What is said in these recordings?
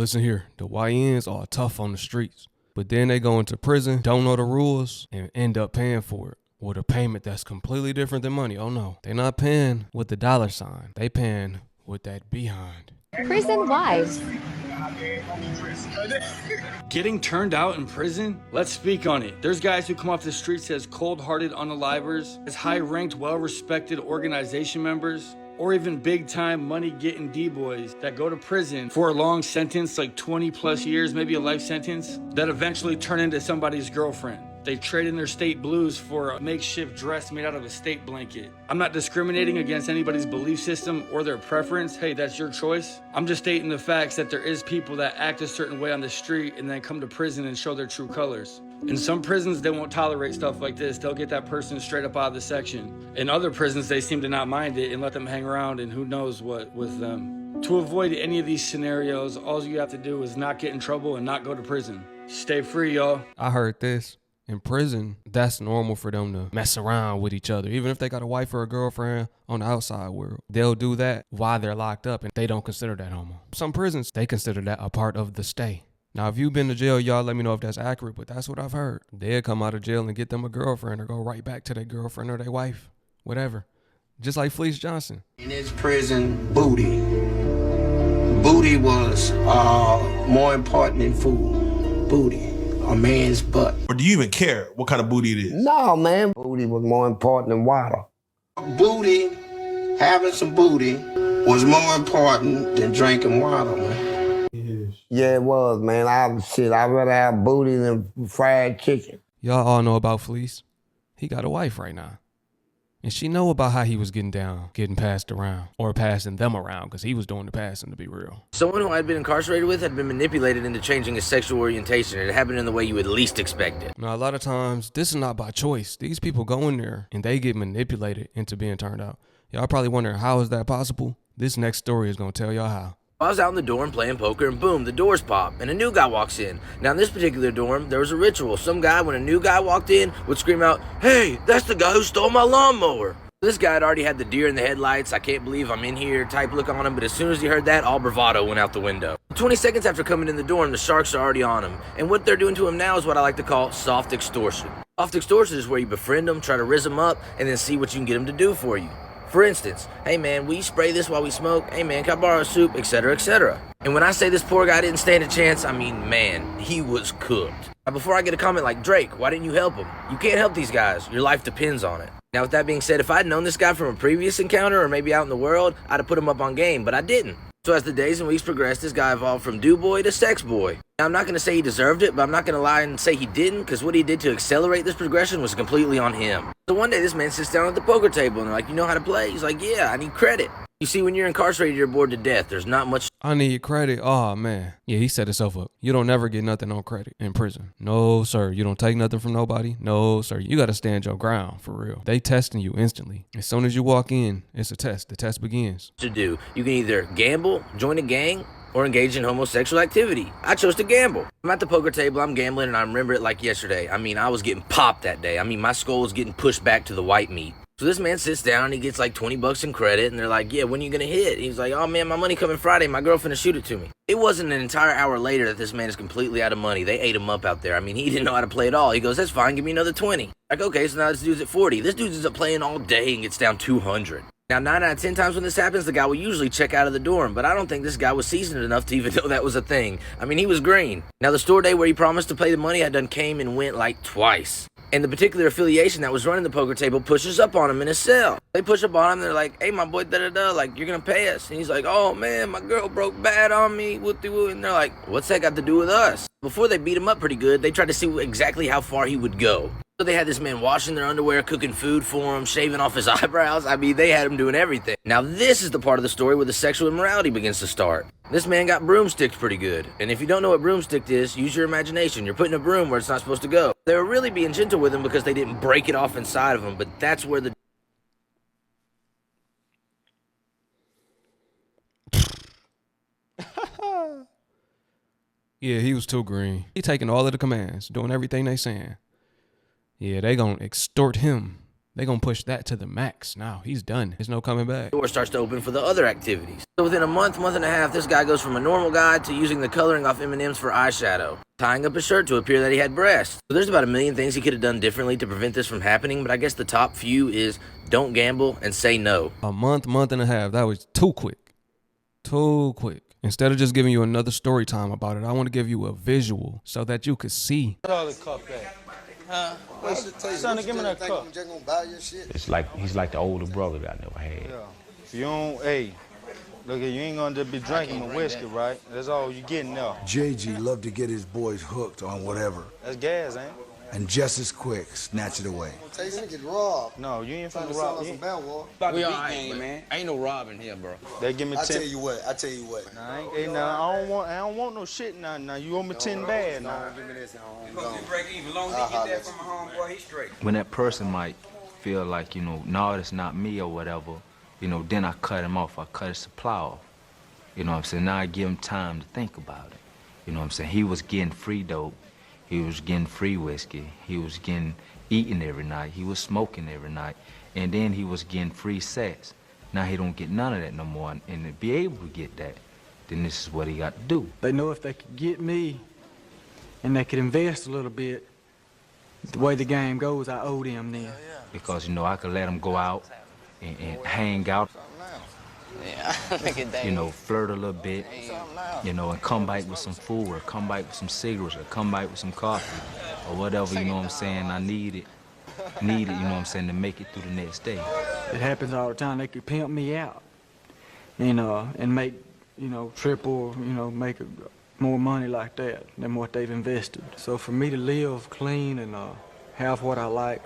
listen here, the YNs are tough on the streets, but then they go into prison, don't know the rules, and end up paying for it with a payment that's completely different than money. Oh no, they're not paying with the dollar sign. They paying with that behind. Prison wives. Getting turned out in prison? Let's speak on it. There's guys who come off the streets as cold-hearted unalivers, as high-ranked, well-respected organization members, or even big-time money-getting D-boys that go to prison for a long sentence, like 20 plus years, maybe a life sentence, that eventually turn into somebody's girlfriend. They trade in their state blues for a makeshift dress made out of a state blanket. I'm not discriminating against anybody's belief system or their preference. Hey, that's your choice. I'm just stating the facts that there is people that act a certain way on the street and then come to prison and show their true colors. In some prisons, they won't tolerate stuff like this. They'll get that person straight up out of the section. In other prisons, they seem to not mind it and let them hang around and who knows what with them. To avoid any of these scenarios, all you have to do is not get in trouble and not go to prison. Stay free, y'all. I heard this. In prison, that's normal for them to mess around with each other. Even if they got a wife or a girlfriend on the outside world, they'll do that while they're locked up and they don't consider that homo. Some prisons, they consider that a part of the stay. Now, if you've been to jail, y'all let me know if that's accurate, but that's what I've heard. They'll come out of jail and get them a girlfriend or go right back to their girlfriend or their wife, whatever. Just like Fleece Johnson. In his prison, booty. Booty was more important than food. Booty. A man's butt. Or do you even care what kind of booty it is? No, man. Booty was more important than water. Booty, having some booty, was more important than drinking water, man. Yes. Yeah, it was, man. I'd rather have booty than fried chicken. Y'all all know about Fleece. He got a wife right now. And she know about how he was getting down, getting passed around, or passing them around, because he was doing the passing, to be real. Someone who I'd been incarcerated with had been manipulated into changing his sexual orientation, and it happened in the way you would least expect it. Now, a lot of times, this is not by choice. These people go in there, and they get manipulated into being turned out. Y'all probably wondering, how is that possible? This next story is going to tell y'all how. I was out in the dorm playing poker and boom, the doors pop and a new guy walks in. Now in this particular dorm, there was a ritual. Some guy, when a new guy walked in, would scream out, "Hey, that's the guy who stole my lawnmower." This guy had already had the deer in the headlights, I can't believe I'm in here type look on him, but as soon as he heard that, all bravado went out the window. 20 seconds after coming in the dorm, the sharks are already on him. And what they're doing to him now is what I like to call soft extortion. Soft extortion is where you befriend them, try to rizz them up, and then see what you can get them to do for you. For instance, "Hey man, will you spray this while we smoke? Hey man, can I borrow a soup?" Etc, etc. And when I say this poor guy didn't stand a chance, I mean, man, he was cooked. Now before I get a comment like, "Drake, why didn't you help him?" You can't help these guys. Your life depends on it. Now with that being said, if I'd known this guy from a previous encounter or maybe out in the world, I'd have put him up on game, but I didn't. So as the days and weeks progressed, this guy evolved from do boy to sex boy. Now I'm not going to say he deserved it, but I'm not going to lie and say he didn't, because what he did to accelerate this progression was completely on him. So one day this man sits down at the poker table and they're like, "You know how to play?" He's like, "Yeah, I need credit." You see, when you're incarcerated, you're bored to death. There's not much. I need credit. Oh, man. Yeah, he set himself up. You don't never get nothing on credit in prison. No, sir. You don't take nothing from nobody. No, sir. You got to stand your ground, for real. They testing you instantly. As soon as you walk in, it's a test. The test begins. To do. You can either gamble, join a gang, or engage in homosexual activity. I chose to gamble. I'm at the poker table, I'm gambling, and I remember it like yesterday. I mean, I was getting popped that day. I mean, my skull was getting pushed back to the white meat. So this man sits down and he gets like 20 bucks in credit, and they're like, "Yeah, when are you gonna hit?" He's like, "Oh man, my money coming Friday, my girl finna shoot it to me." It wasn't an entire hour later that this man is completely out of money. They ate him up out there. I mean, he didn't know how to play at all. He goes, "That's fine, give me another 20. Like, okay, so now this dude's at 40. This dude ends up playing all day and gets down 200. Now, 9 out of 10 times when this happens, the guy will usually check out of the dorm, but I don't think this guy was seasoned enough to even know that was a thing. I mean, he was green. Now, the store day where he promised to pay the money, I done came and went like twice. And the particular affiliation that was running the poker table pushes up on him in his cell. They push up on him, they're like, "Hey, my boy, da-da-da, like, you're gonna pay us." And he's like, "Oh, man, my girl broke bad on me, woo-de-woo." And they're like, "What's that got to do with us?" Before they beat him up pretty good, they tried to see exactly how far he would go. So they had this man washing their underwear, cooking food for him, shaving off his eyebrows. I mean, they had him doing everything. Now, this is the part of the story where the sexual immorality begins to start. This man got broomsticks pretty good. And if you don't know what broomstick is, use your imagination. You're putting a broom where it's not supposed to go. They were really being gentle with him because they didn't break it off inside of him, but that's where the... Yeah, he was too green. He taking all of the commands, doing everything they saying. Yeah, they gonna extort him They gonna push that to the max. Now he's done. There's no coming back. Door starts to open for the other activities. So within a month and a half, this guy goes from a normal guy to using the coloring off M&Ms for eyeshadow, tying up his shirt to appear that he had breasts. So there's about a million things he could have done differently to prevent this from happening, but I guess the top few is don't gamble and say no. A month and a half. That was too quick. Too quick. Instead of just giving you another story time about it, I want to give you a visual so that you could see. Son, give me that cup. It's like he's like the older brother that I never had. Yeah. You don't, hey, look, you ain't gonna just be drinking my whiskey, right? That's all you getting now. JG loved to get his boys hooked on whatever. That's gas, ain't it? And just as quick, snatch it away. Get robbed. No, you ain't finna rob me. We all right, man. Ain't no robbing here, bro. They give me 10. I tell you what. Nah, I don't want no shit now. Now you owe me 10 bad now. Give me this. You break even long as you get that from a homeboy, he's straight. When that person might feel like, no, it's not me or whatever, then I cut him off. I cut his supply off. You know what I'm saying? Now I give him time to think about it. You know what I'm saying? He was getting free dope. He was getting free whiskey. He was eating every night. He was smoking every night. And then he was getting free sex. Now he don't get none of that no more. And to be able to get that, then this is what he got to do. They know if they could get me and they could invest a little bit, the way the game goes, I owe them then. Because, I could let him go out and hang out. Flirt a little bit, and come back with some food, or come back with some cigarettes, or come back with some coffee, or whatever, you know what I'm saying, I need it, you know what I'm saying, to make it through the next day. It happens all the time. They could pimp me out, and make, triple, make more money like that than what they've invested. So for me to live clean and have what I like,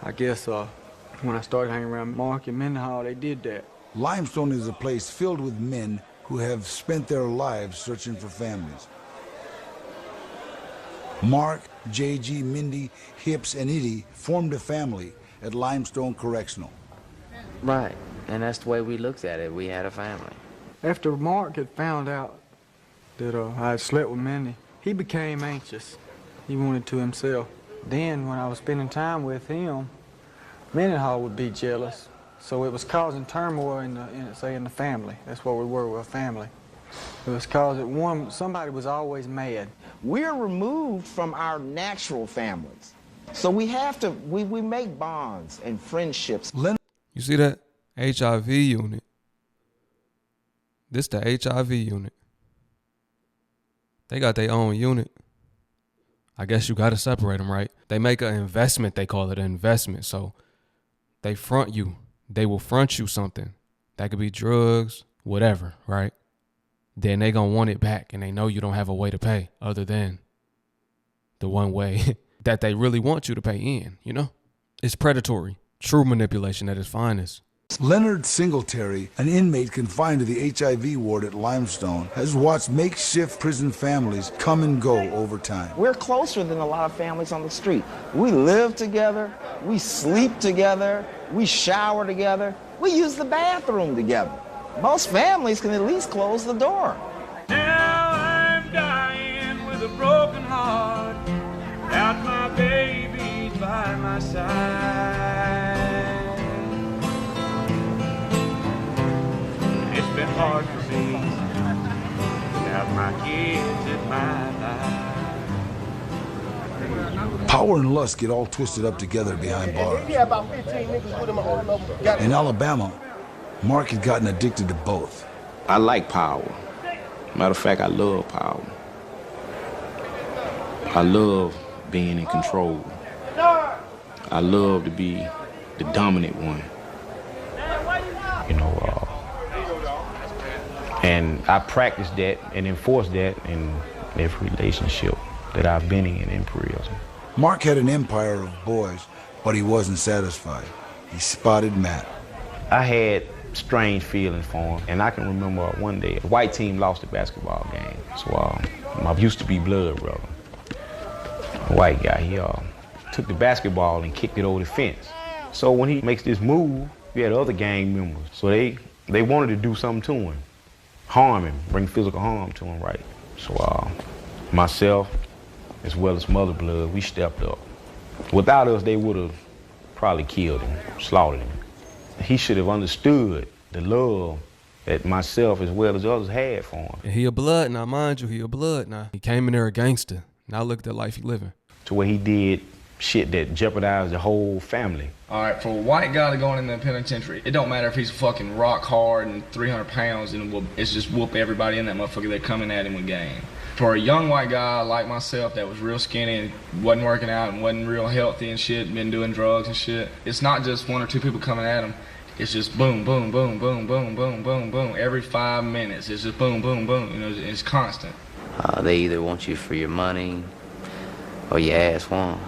I guess when I started hanging around Mark and Mendenhall, they did that. Limestone is a place filled with men who have spent their lives searching for families. Mark, JG, Mindy, Hips, and Edie formed a family at Limestone Correctional. Right, and that's the way we looked at it. We had a family. After Mark had found out that I had slept with Mindy, he became anxious. He wanted to himself. Then when I was spending time with him, Mendenhall would be jealous. So it was causing turmoil in the family. That's what we were a family. It was causing somebody was always mad. We're removed from our natural families. So we have to, we make bonds and friendships. You see that? HIV unit. This the HIV unit. They got their own unit. I guess you got to separate them, right? They make an investment. They call it an investment. So they front you. They will front you something. That could be drugs, whatever, right? Then they gonna want it back, and they know you don't have a way to pay other than the one way that they really want you to pay in, It's predatory, true manipulation at its finest. Leonard Singletary, an inmate confined to the HIV ward at Limestone, has watched makeshift prison families come and go over time. We're closer than a lot of families on the street. We live together, we sleep together, we shower together, we use the bathroom together. Most families can at least close the door. Now I'm dying with a broken heart, without my baby by my side. It's been hard for me without my kids in my life. Power and lust get all twisted up together behind bars. Yeah, about 15 niggas with him all over. In Alabama, Mark had gotten addicted to both. I like power. Matter of fact, I love power. I love being in control. I love to be the dominant one. And I practice that and enforce that in every relationship that I've been in prison. Mark had an empire of boys, but he wasn't satisfied. He spotted Matt. I had strange feelings for him, and I can remember one day, the white team lost a basketball game. So my used to be blood brother, a white guy, he took the basketball and kicked it over the fence. So when he makes this move, we had other gang members. So they wanted to do something to him, harm him, bring physical harm to him, right? So myself, as well as Mother Blood, we stepped up. Without us, they would have probably killed him, slaughtered him. He should have understood the love that myself as well as others had for him. And he a blood now, mind you, he a blood now. He came in there a gangster. Now look at the life he living. To where he did shit that jeopardized the whole family. All right, for a white guy to go in the penitentiary, it don't matter if he's fucking rock hard and 300 pounds and it's just whoop everybody in that motherfucker that coming at him with game. For a young white guy like myself that was real skinny and wasn't working out and wasn't real healthy and shit, been doing drugs and shit, it's not just one or two people coming at him. It's just boom, boom, boom, boom, boom, boom, boom, boom. Every 5 minutes, it's just boom, boom, boom. You know, it's constant. They either want you for your money or your ass won.